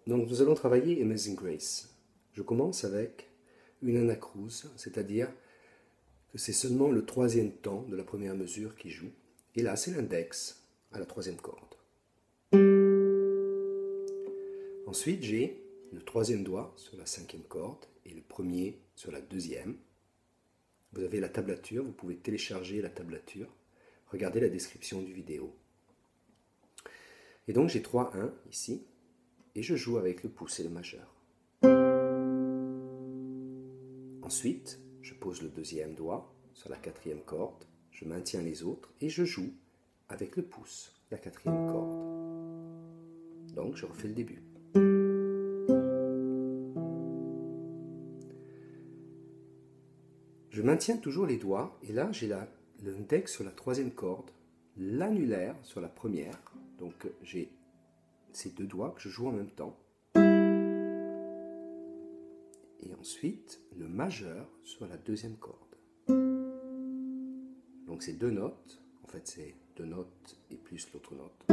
Donc nous allons travailler Amazing Grace. Je commence avec une anacrouse, c'est-à-dire que c'est seulement le troisième temps de la première mesure qui joue. Et là, c'est l'index à la troisième corde. Ensuite, j'ai le troisième doigt sur la cinquième corde et le premier sur la deuxième. Vous avez la tablature, vous pouvez télécharger la tablature. Regardez la description du vidéo. Et donc j'ai 3-1 ici, et je joue avec le pouce et le majeur. Ensuite, je pose le deuxième doigt sur la quatrième corde, je maintiens les autres et je joue avec le pouce, la quatrième corde. Donc je refais le début. Je maintiens toujours les doigts et là j'ai l'index sur la troisième corde, l'annulaire sur la première. Donc j'ai ces deux doigts que je joue en même temps. Et ensuite le majeur sur la deuxième corde. Donc c'est deux notes, en fait c'est deux notes et plus l'autre note.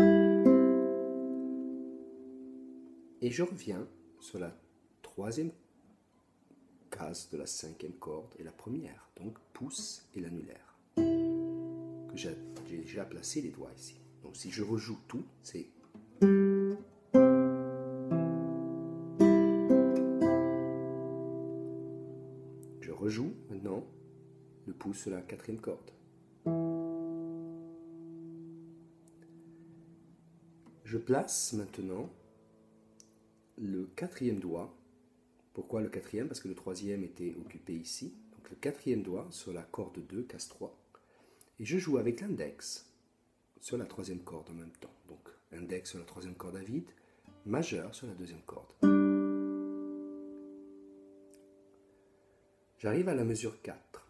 Et je reviens sur la troisième case de la cinquième corde et la première, donc pouce et l'annulaire. Que j'ai déjà placé les doigts ici. Donc si je rejoue tout, c'est... Je rejoue maintenant le pouce sur la quatrième corde. Je place maintenant le quatrième doigt. Pourquoi le quatrième? Parce que le troisième était occupé ici. Donc le quatrième doigt sur la corde 2, case 3. Et je joue avec l'index sur la troisième corde en même temps. Donc index sur la troisième corde à vide, majeur sur la deuxième corde. J'arrive à la mesure 4.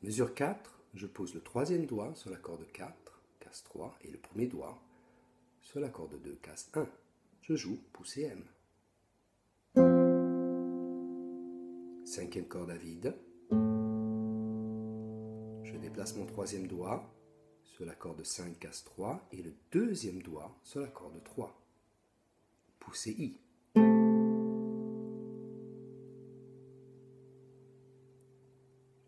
Mesure 4, je pose le troisième doigt sur la corde 4, case 3, et le premier doigt sur la corde 2, case 1. Je joue pouce et M. Cinquième corde à vide. Je déplace mon troisième doigt sur la corde 5, case 3 et le deuxième doigt sur la corde 3. Pouce et I.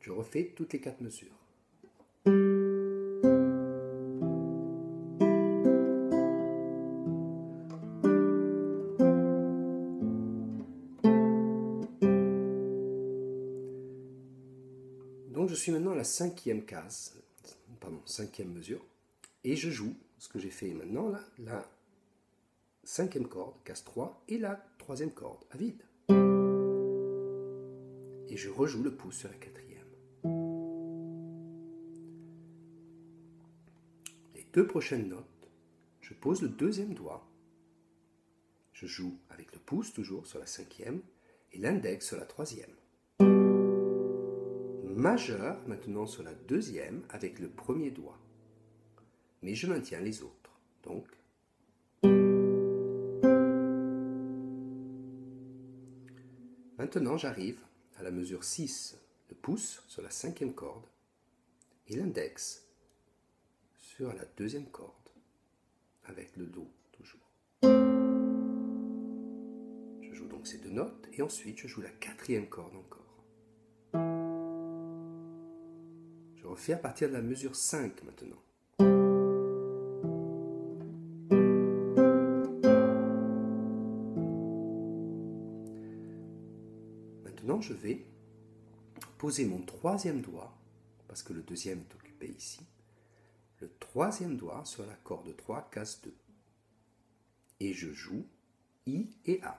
Je refais toutes les 4 mesures. Donc je suis maintenant à la cinquième mesure, et je joue ce que j'ai fait maintenant, là, la cinquième corde, case 3, et la troisième corde à vide. Et je rejoue le pouce sur la quatrième. Les deux prochaines notes, je pose le deuxième doigt, je joue avec le pouce toujours sur la cinquième, et l'index sur la troisième. Majeur maintenant sur la deuxième avec le premier doigt. Mais je maintiens les autres. Donc, maintenant j'arrive à la mesure 6, le pouce sur la cinquième corde et l'index sur la deuxième corde avec le Do toujours. Je joue donc ces deux notes et ensuite je joue la quatrième corde encore. Je refais à partir de la mesure 5 maintenant. Maintenant, je vais poser mon troisième doigt, parce que le deuxième est occupé ici, le troisième doigt sur la corde 3, case 2. Et je joue I et A.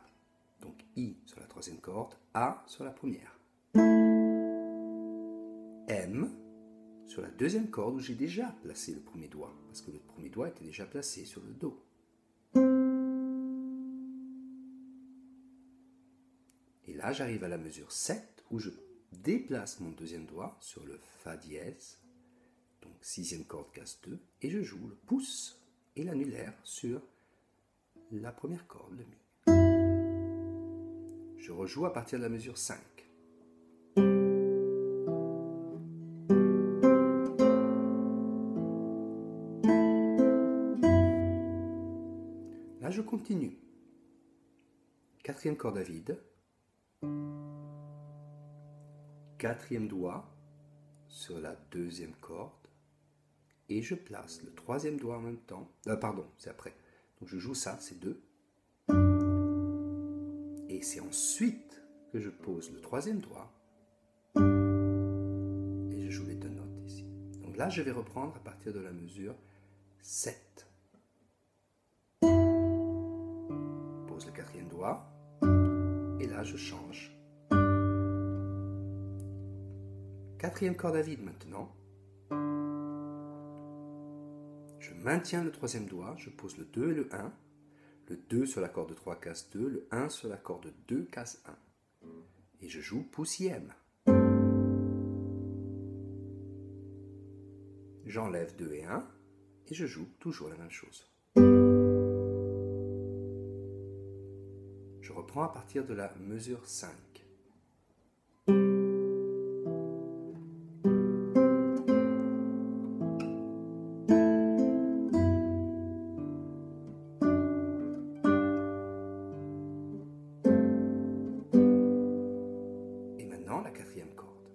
Donc I sur la troisième corde, A sur la première. M sur la deuxième corde où j'ai déjà placé le premier doigt, parce que le premier doigt était déjà placé sur le Do. Et là, j'arrive à la mesure 7 où je déplace mon deuxième doigt sur le Fa dièse, donc sixième corde, case 2, et je joue le pouce et l'annulaire sur la première corde, le Mi. Je rejoue à partir de la mesure 5. Là, je continue. Quatrième corde à vide. Quatrième doigt sur la deuxième corde. Et je place le troisième doigt en même temps. Pardon, c'est après. Donc je joue ça, c'est 2. Et c'est ensuite que je pose le troisième doigt. Et je joue les 2 notes ici. Donc là, je vais reprendre à partir de la mesure 7. Pose le quatrième doigt. Et là, je change. Quatrième corde à vide maintenant. Je maintiens le troisième doigt, je pose le 2 et le 1. Le 2 sur la corde 3 casse 2, le 1 sur la corde 2 casse 1. Et je joue poussième. J'enlève 2 et 1 et je joue toujours la même chose. Je reprends à partir de la mesure 5. Et maintenant la quatrième corde.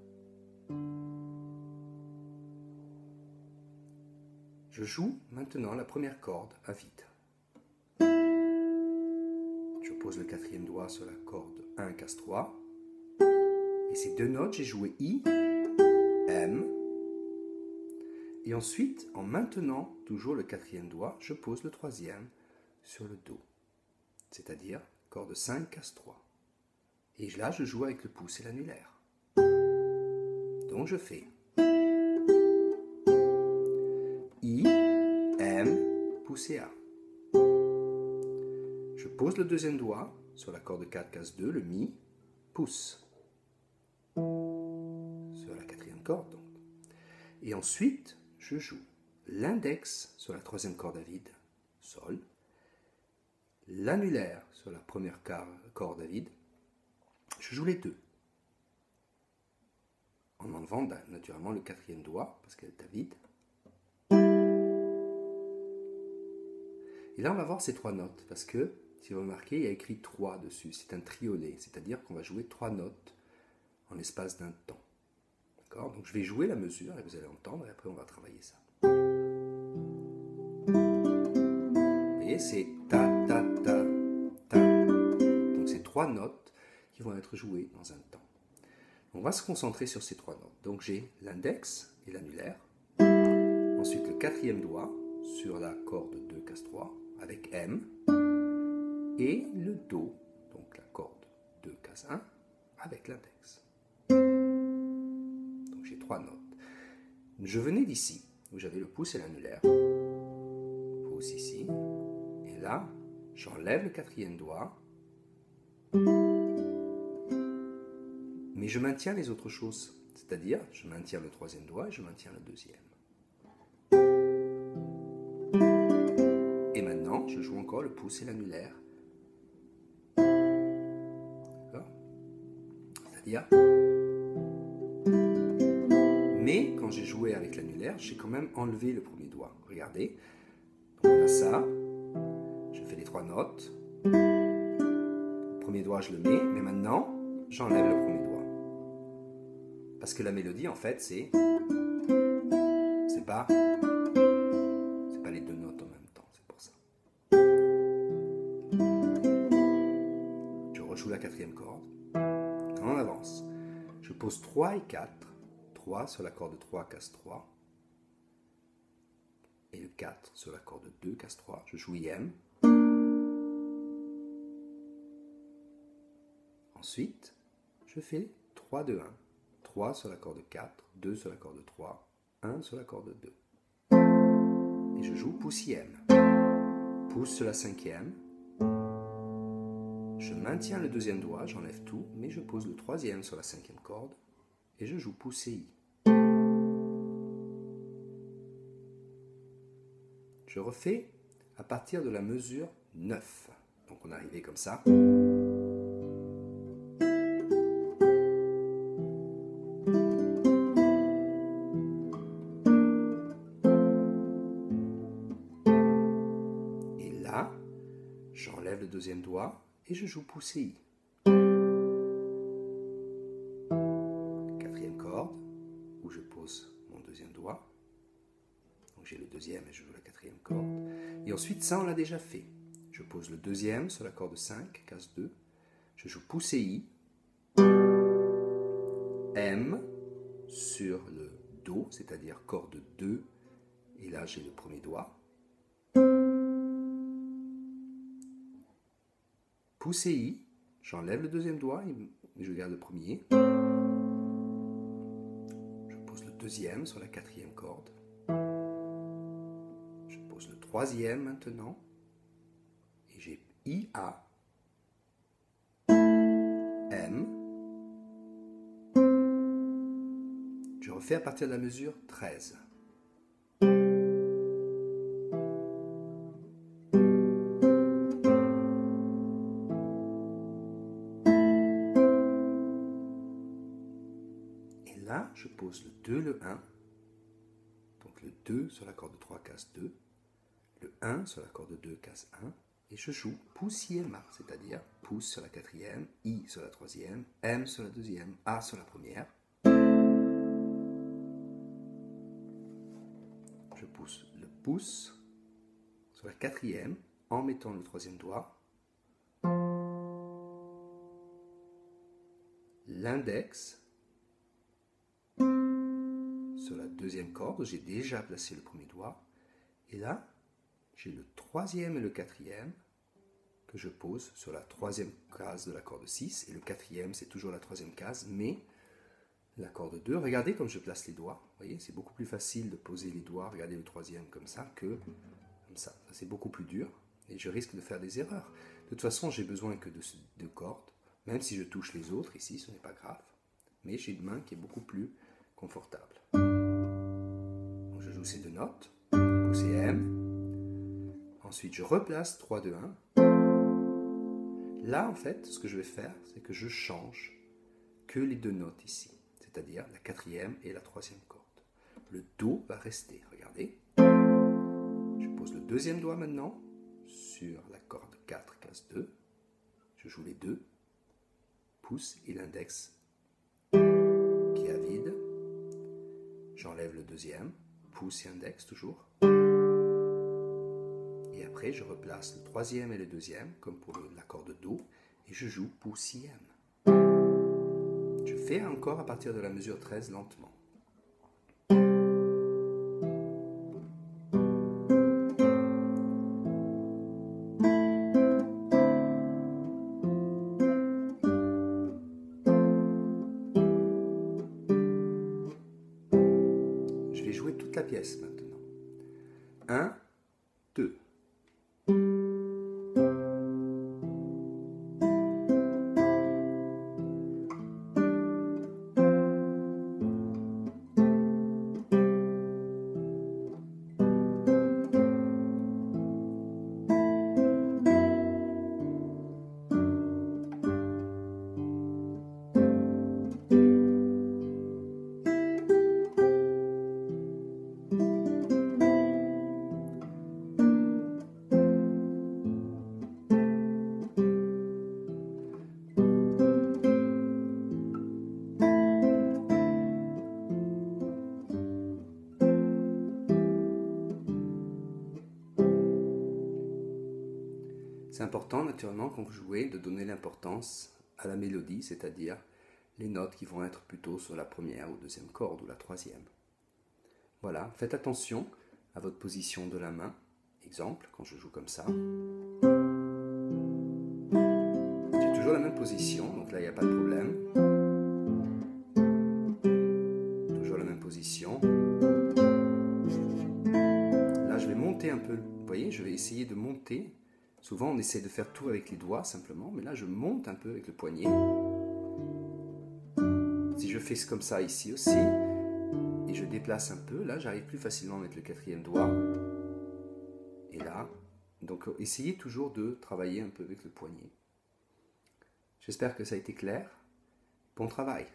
Je joue maintenant la première corde à vide. Je pose le quatrième doigt sur la corde 1 casse 3. Et ces 2 notes, j'ai joué I, M. Et ensuite, en maintenant toujours le quatrième doigt, je pose le troisième sur le Do. C'est-à-dire corde 5 casse 3. Et là, je joue avec le pouce et l'annulaire. Donc je fais I, M, pouce et A. Je pose le deuxième doigt sur la corde 4 casse 2, le Mi, pouce. Sur la quatrième corde donc. Et ensuite, je joue l'index sur la troisième corde à vide, Sol, l'annulaire sur la première corde à vide, je joue les 2. En enlevant naturellement le quatrième doigt, parce qu'elle est à vide. Et là, on va voir ces 3 notes, parce que, si vous remarquez, il y a écrit 3 dessus. C'est un triolet, c'est-à-dire qu'on va jouer 3 notes en l'espace d'un temps. D'accord ? Donc je vais jouer la mesure, et vous allez entendre, et après on va travailler ça. Vous voyez, c'est ta, ta, ta, ta. Donc c'est 3 notes qui vont être jouées dans un temps. On va se concentrer sur ces 3 notes. Donc j'ai l'index et l'annulaire. Ensuite le quatrième doigt sur la corde 2 casse 3 avec M. Et le Do, donc la corde 2 casse 1 avec l'index. Donc j'ai 3 notes. Je venais d'ici, où j'avais le pouce et l'annulaire. Pouce ici. Et là, j'enlève le quatrième doigt. Mais je maintiens les autres choses. C'est-à-dire, je maintiens le troisième doigt et je maintiens le deuxième. Et maintenant, je joue encore le pouce et l'annulaire. D'accord ? C'est-à-dire... Mais quand j'ai joué avec l'annulaire, j'ai quand même enlevé le premier doigt. Regardez. Donc on a ça. Je fais les 3 notes. Le premier doigt, je le mets. Mais maintenant, j'enlève le premier doigt. Parce que la mélodie, en fait, c'est pas les 2 notes en même temps. C'est pour ça. Je rejoue la quatrième corde. On avance. Je pose 3 et 4. 3 sur la corde 3 casse 3. Et le 4 sur la corde 2 casse 3. Je joue IM. Ensuite, je fais 3, 2, 1. 3 sur la corde 4, 2 sur la corde 3, 1 sur la corde 2. Et je joue poussième. Pouce sur la cinquième. Je maintiens le deuxième doigt, j'enlève tout, mais je pose le troisième sur la cinquième corde et je joue pouce et I. Je refais à partir de la mesure 9. Donc on est arrivé comme ça. J'enlève le deuxième doigt et je joue pouce et I. Quatrième corde, où je pose mon deuxième doigt. Donc j'ai le deuxième et je joue la quatrième corde. Et ensuite, ça on l'a déjà fait. Je pose le deuxième sur la corde 5, case 2. Je joue pouce et I. M sur le Do, c'est-à-dire corde 2. Et là, j'ai le premier doigt. Pouce et I. J'enlève le deuxième doigt et je garde le premier. Je pose le deuxième sur la quatrième corde. Je pose le troisième maintenant. Et j'ai I, A, M. Je refais à partir de la mesure 13. Et là, je pose le 2, le 1. Donc le 2 sur la corde 3, case 2. Le 1 sur la corde 2, case 1. Et je joue pouce I, M, A, c'est-à-dire pouce sur la quatrième, I sur la troisième, M sur la deuxième, A sur la première. Je pousse le pouce sur la quatrième en mettant le troisième doigt. L'index sur la deuxième corde, j'ai déjà placé le premier doigt. Et là, j'ai le troisième et le quatrième que je pose sur la troisième case de la corde 6. Et le quatrième, c'est toujours la troisième case, mais la corde 2. Regardez comme je place les doigts. Vous voyez, c'est beaucoup plus facile de poser les doigts, regardez le troisième comme ça, que comme ça. Ça, c'est beaucoup plus dur et je risque de faire des erreurs. De toute façon, j'ai besoin que de ces deux cordes. Même si je touche les autres ici, ce n'est pas grave. Mais j'ai une main qui est beaucoup plus confortable. Donc, je joue ces deux notes, pouce et M. Ensuite, je replace 3, 2, 1. Là, en fait, ce que je vais faire, c'est que je change que les deux notes ici, c'est-à-dire la quatrième et la troisième corde. Le Do va rester, regardez. Je pose le deuxième doigt maintenant sur la corde 4, case 2. Je joue les deux, pouce et l'index qui est à vide. J'enlève le deuxième, pouce et index toujours. Et après, je replace le troisième et le deuxième, comme pour la corde Do, et je joue pouce I, M. Je fais encore à partir de la mesure 13 lentement. Je vais jouer toute la pièce maintenant. 1, 2. C'est important, naturellement, quand vous jouez, de donner l'importance à la mélodie, c'est-à-dire les notes qui vont être plutôt sur la première ou deuxième corde ou la troisième. Voilà, faites attention à votre position de la main. Exemple, quand je joue comme ça. J'ai toujours la même position, donc là, il n'y a pas de problème. Toujours la même position. Là, je vais monter un peu. Vous voyez, je vais essayer de monter. Souvent, on essaie de faire tout avec les doigts, simplement. Mais là, je monte un peu avec le poignet. Si je fais comme ça ici aussi, et je déplace un peu, là, j'arrive plus facilement à mettre le quatrième doigt. Et là, donc essayez toujours de travailler un peu avec le poignet. J'espère que ça a été clair. Bon travail!